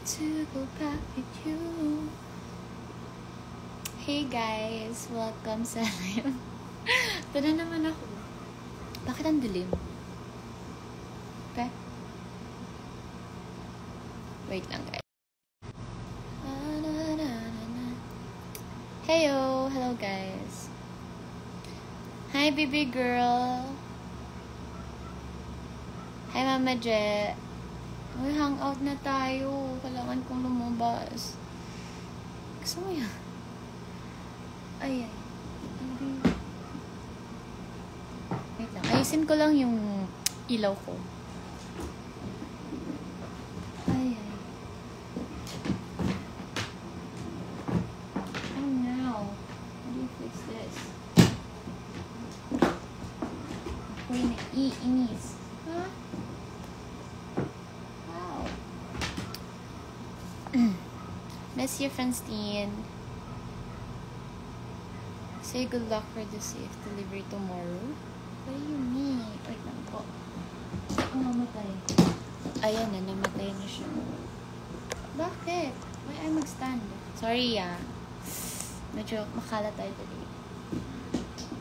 to go back with you. Hey guys, welcome sa live. Ito na naman ako. Bakit ang dilim? Okay? Wait lang guys. Heyo! Hello guys. Hi baby girl. Hi Mama Je. Uy, hangout na tayo. Kailangan kong lumabas. Gusto mo yan? Ay. Wait lang. Ayusin ko lang yung ilaw ko. Ay. Oh no. How do you fix this? Ako yung naiinis. Huh? Wow. Miss you, Francine. Say good luck for the safe delivery tomorrow. What do you mean? Wait lang po. Ako mamatay. Ayan na, namatay na siya. Bakit? Why ay mag-stand? Sorry medyo makala tayo today.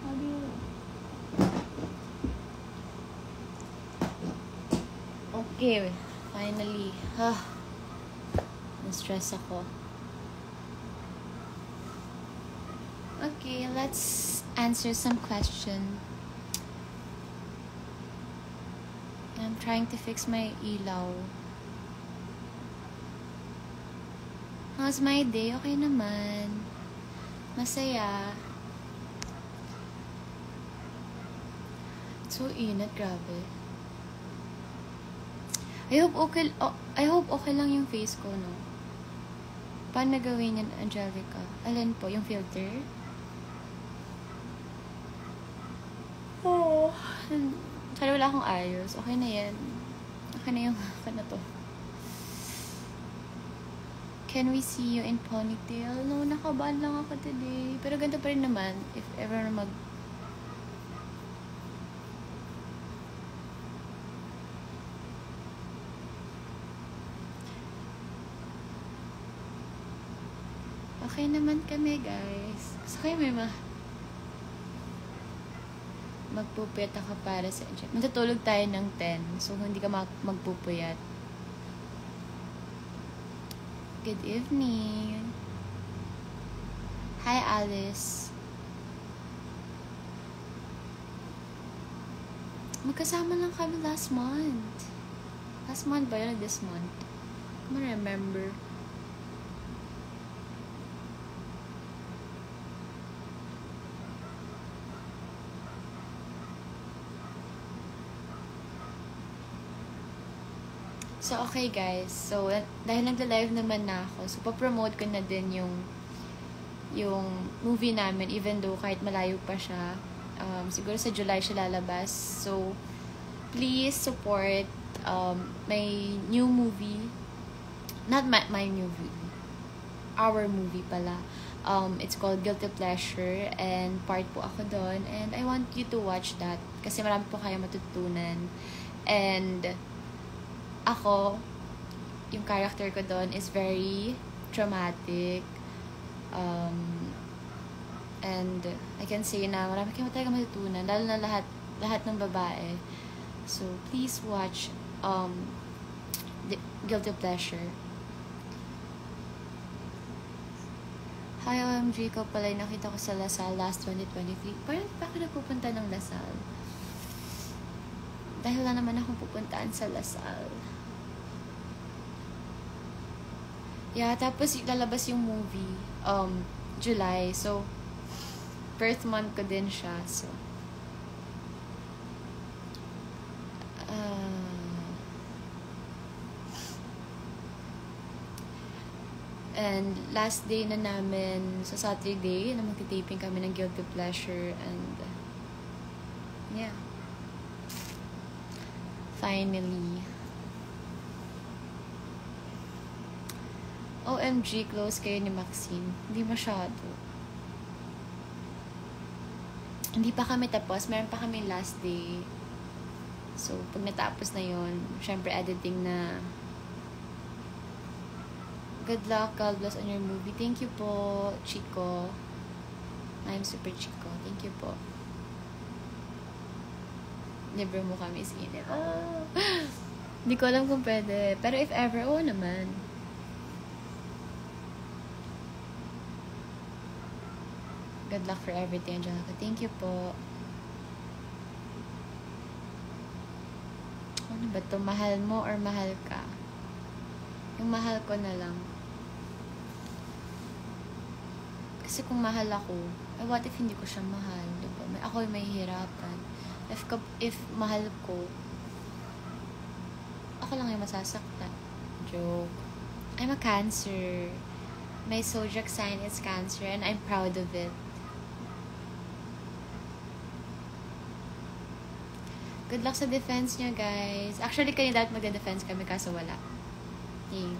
How do you... Okay, finally. Na-stress ako. Okay, let's answer some question. I'm trying to fix my ilaw. How's my day? Okay naman. Masaya. It's so init, grabe. I hope okay lang yung face ko, no? Paano gawin yan, Angelica? Alin po? Yung filter? Oh. Sana wala akong ayos. Okay na yan. Okay na yung na to. Can we see you in ponytail? No, nakabahan lang ako today. Pero ganito pa rin naman. If ever Okay naman kami, guys. Gusto kayo may magpupuyat ako para sa inyo. Matutulog tayo ng 10. So, hindi ka magpupuyat. Good evening. Hi, Alice. Magkasama lang kami last month. Last month ba yun? This month? I don't remember. So, okay guys. So, dahil nagla-live naman na ako, so, pa-promote ko na din yung movie namin, even though kahit malayo pa siya. Siguro sa July siya lalabas. So, please support my new movie. Not my new movie. Our movie pala. It's called Guilty Pleasure, and part po ako doon. And I want you to watch that kasi marami po kayo matutunan. And ako, yung character ko doon is very traumatic. And I can say na marami kayo talaga matutunan, lalo na lahat ng babae. So, please watch the Guilty Pleasure. Hi, OMG ko pala yung nakita ko sa Lasal last 2023. Parang pa ako nagpupunta ng Lasal. Dahil na naman akong pupuntaan sa Lasal. Yeah, tapos lalabas yung movie July. So, birth month ko din siya. So, and last day na namin sa Saturday na magti-taping kami ng Guilty Pleasure. And yeah, finally. OMG, close kayo ni Maxine. Hindi masyado. Hindi pa kami tapos. Meron pa kami last day. So, pag natapos na yon, syempre editing na. Good luck. God bless on your movie. Thank you po, Chico. I'm super Chico. Thank you po. Libre mo kami sa inip. Oh. Hindi ko alam kung pwede. Pero if ever, oo naman. Good luck for everything, Angelica. Thank you po. Ano ba to? Mahal mo or mahal ka? Yung mahal ko na lang. Kasi kung mahal ako, what if hindi ko siya mahal? Diba? Ako yung mahihirapan. If mahal ko, ako lang yung masasaktan. Joke. I'm a Cancer. My zodiac sign is Cancer and I'm proud of it. Good luck sa defense niya, guys. Actually, kayo dapat magde-defense kami kaso wala. Okay.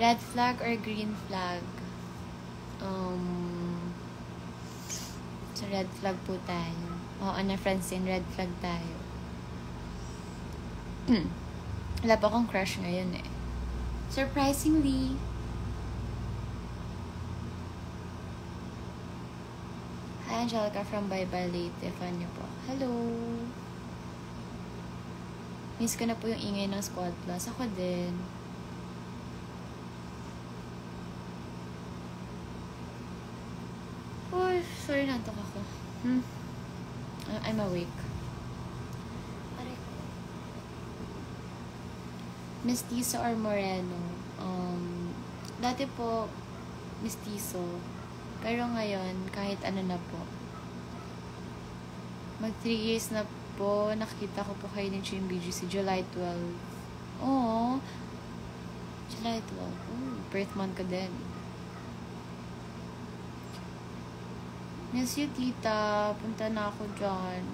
Red flag or green flag? So red flag po tayo. Oo, na Francine, red flag tayo. Wala pa akong crush ngayon eh. Surprisingly. Hi, Angelica from Bye Bye Late. Fan niyo po. Hello. Miss ko na po yung ingay ng Squad Plus. Ako din. Oh, sorry, nantok ako. I'm awake. Mestizo or Moreno? Dati po, mestizo. Pero ngayon, kahit ano na po. Mag 3 years na po, nakita ko po kayo ni Chim BGC, July 12. Oo. July 12. Birth month ko din. Miss you, tita. Punta na ako dyan.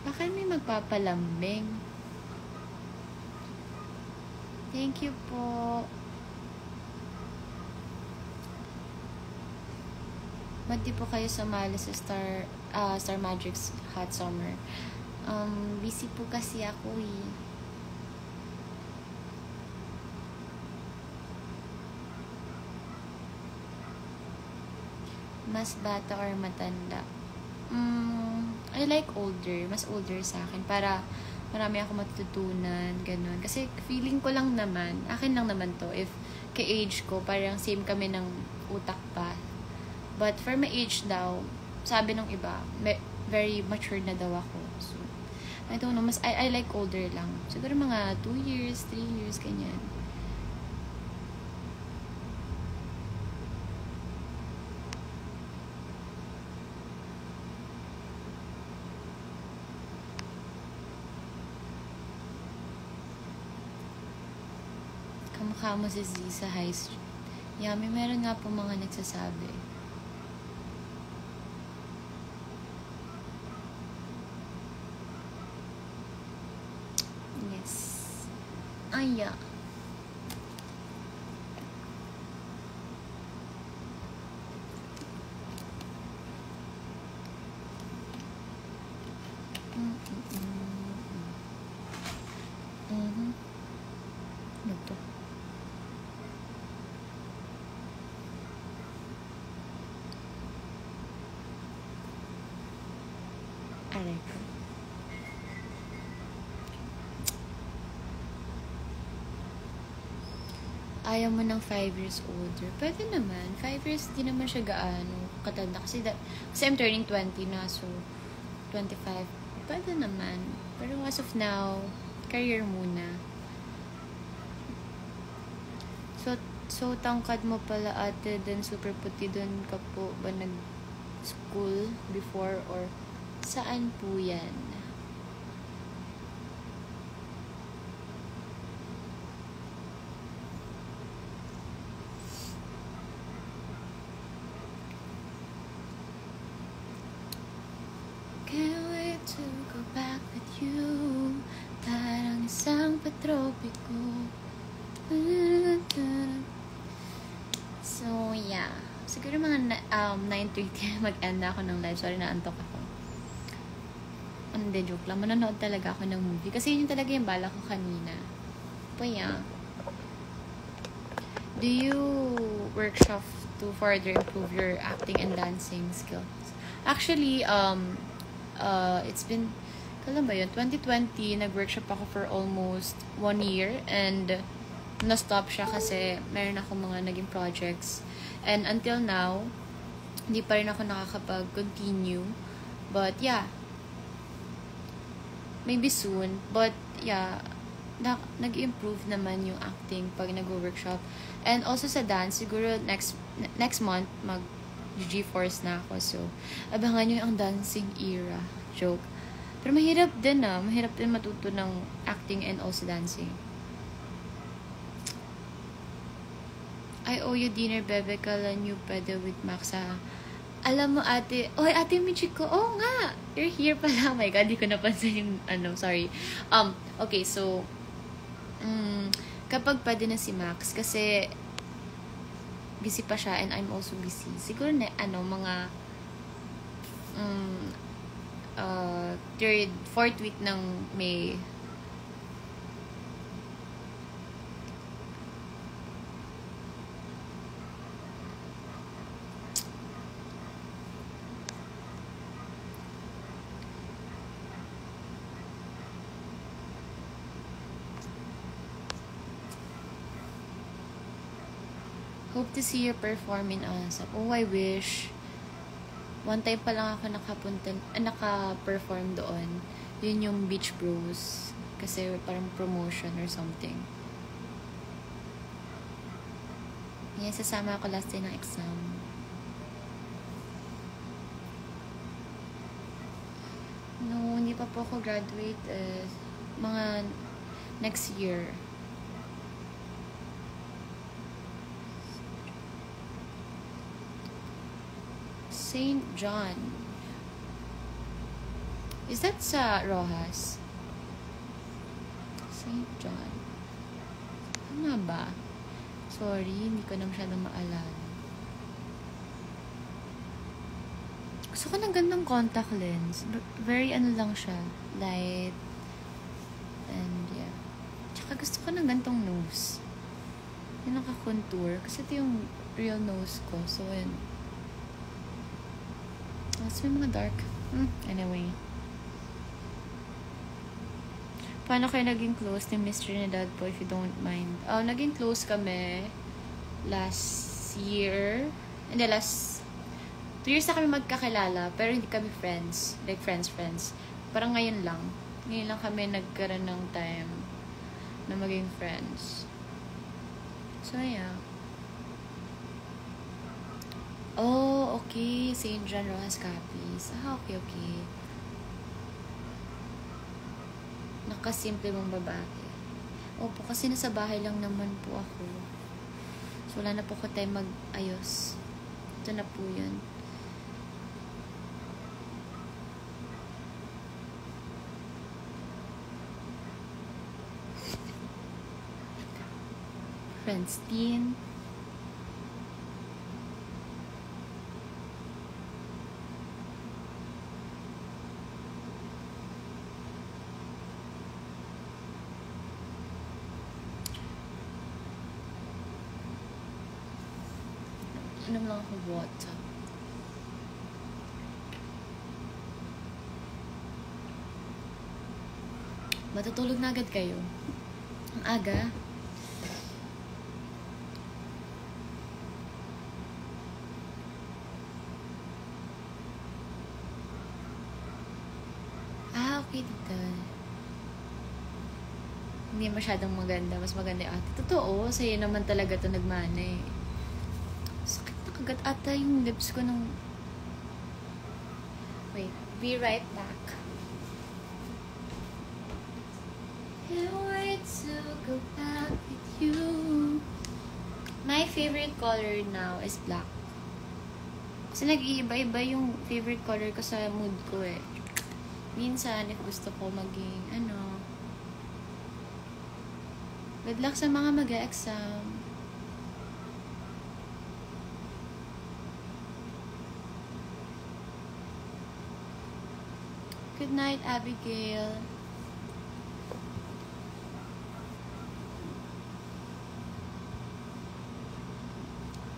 Bakit may magpapalambing? Thank you po. Ba't di po kayo sumali sa Star Magic's Hot Summer? Busy po kasi ako eh. Mas bata or matanda? I like older. Mas older sa akin. Para marami ako matutunan. Ganun. Kasi feeling ko lang naman, akin lang naman to, if ka-age ko, parang same kami ng utak pa. But for my age daw, sabi ng iba, very mature na daw ako. So, I don't know. Mas, I like older lang. Siguro mga 2 years, 3 years, ganyan. Kamukha mo si Z sa High Street. Yummy, meron nga po mga nagsasabi. Yes. Aya. Ano to? Aray ko. Ayaw mo ng 5 years older. Pwede naman. 5 years, di naman siya gaano katanda. Kasi I'm turning 20 na, so 25. Pwede naman. Pero as of now, career muna. So tangkad mo pala ate, then super puti, dun ka po ba nag-school before or saan po yan? Can't wait to go back with you. Parang isang patropiko. So, yeah. Siguro mga 9:30 mag-end na ako ng live. Sorry, naantok ako. Hindi, joke lang. Manonood talaga ako ng movie. Kasi yun talaga yung bala ko kanina. But yeah. Do you workshop to further improve your acting and dancing skills? Actually, it's been, kailan ba yun? 2020, nag-workshop ako for almost 1 year. And na-stop siya kasi meron ako mga naging projects. And until now, hindi pa rin ako nakakapag-continue. But yeah, maybe soon. But yeah, nag-improve naman yung acting pag nag-workshop. And also sa dance, siguro next month, mag-G-Force na ako. So, abangan nyo yung dancing era. Joke. Pero mahirap din mahirap din matuto ng acting and also dancing. I owe you dinner, bebe. Kala nyo pwede with Max ha. Alam mo ate, oy ate Michiko, oh nga, you're here pala. Oh my god, di ko napansin yung, sorry. Okay, so, kapag pwede na si Max, kasi, busy pa siya and I'm also busy. Siguro na, mga, 4th week ng May. Hope to see you perform in ASAP. Oh, I wish. One time pa lang ako naka-perform doon. Yun yung Beach Bros. Kasi parang promotion or something. Yeah, sasama ako last day ng exam. No, hindi pa po ako graduate. Mga next year. St. John. Is that sa Rojas? St. John. Tama ba? Sorry, hindi ko na masyadong maalala. Gusto ko ng gandang contact lens. Very lang siya. Light. And yeah. Tsaka gusto ko ng gantong nose. Yung naka-contour. Kasi ito yung real nose ko. So, yun. Tapos may mga dark. Anyway. Paano kayo naging close ni Miss Trinidad po, if you don't mind? Naging close kami last year. Hindi, last 2 years na kami magkakilala, pero hindi kami friends. Like, friends. Parang ngayon lang. Ngayon lang kami nagkaroon ng time na maging friends. So, yeah. Oh, okay. St. John Rojas Capiz. Okay. Nakasimple mong babae. Opo, kasi nasa bahay lang naman po ako. So, wala na po ko tayo mag-ayos. Ito na po yun. Friends, teen. Inom lang ako water. Matutulog na agad kayo. Ang aga. Okay, dito. Hindi masyadong maganda. Mas maganda yung ate. Totoo, sa'yo naman talaga ito nagmana eh. Sakit na kagat ata yung lips ko nung... Wait, be right back. Can't wait to go back with you. My favorite color now is black. Kasi nag-iiba-iba yung favorite color ko sa mood ko eh. Minsan, if gusto ko maging, good luck sa mga mag-e-exam. Good night, Abigail.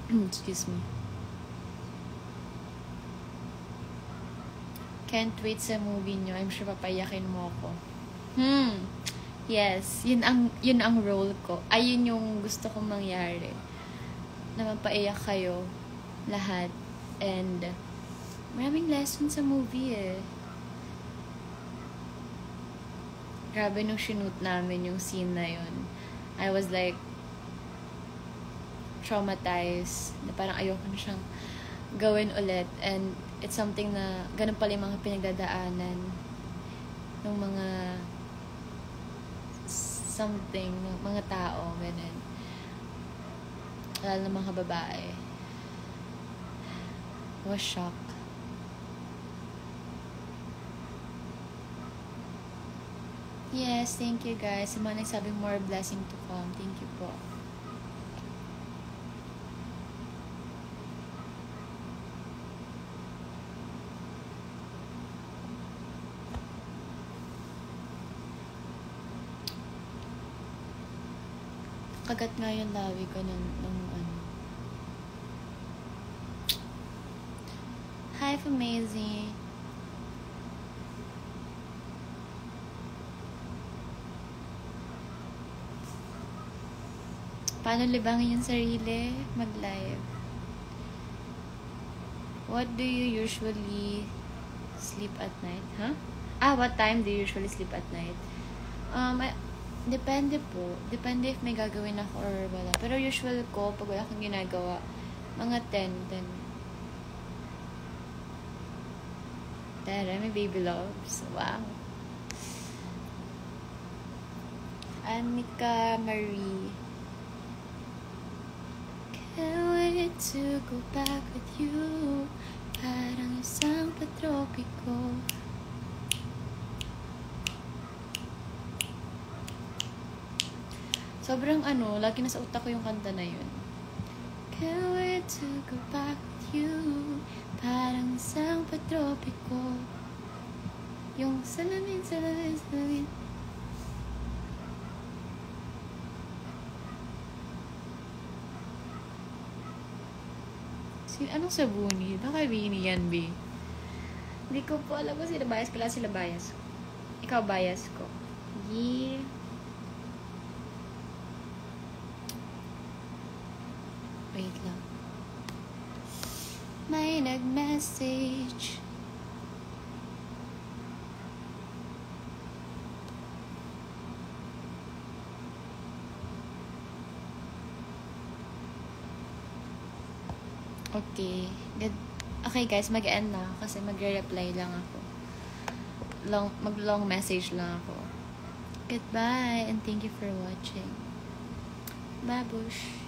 Excuse me. Can't wait sa movie nyo. I'm sure papayakin mo ako. Yes, yun ang role ko. Ayun yung gusto kong mangyari. Na mapaiyak kayo lahat. And maraming lessons sa movie eh. Grabe nung shoot namin yung scene na yun. I was like traumatized. Na parang ayoko na siyang gawin ulit. And it's something na ganun pala yung mga pinagdadaanan ng mga something, mga tao, ganun. Lalo na mga babae. I was shocked. Yes, thank you guys. Sa mga nagsabing more blessing to come. Thank you po. Kagat nga yung lawi ko ng ano. Hi, Amazing. Paano libangin yung sarili? Mag-live. What do you usually sleep at night? Huh? What time do you usually sleep at night? Depende po. Depende if may gagawin ako or wala. Pero usual ko, pag wala akong ginagawa, mga 10. Tara, may baby loves. Wow. Anika Marie. Can't wait to go back with you. Parang isang patropiko. Sobrang lagi nasa utak ko yung kanta na yun. Can't wait to go back with you. Parang isang patropiko. Yung salamin. Anong sabuni? Baka Bini yan, B. Hindi ko po alam kung sila bias. Kailan sila bias. Ikaw bias ko. Yeah. Wait lang. May nag-message. Okay. Good. Okay guys, mag-end na kasi magre-reply lang ako. Mag-long message lang ako. Goodbye and thank you for watching. Babush.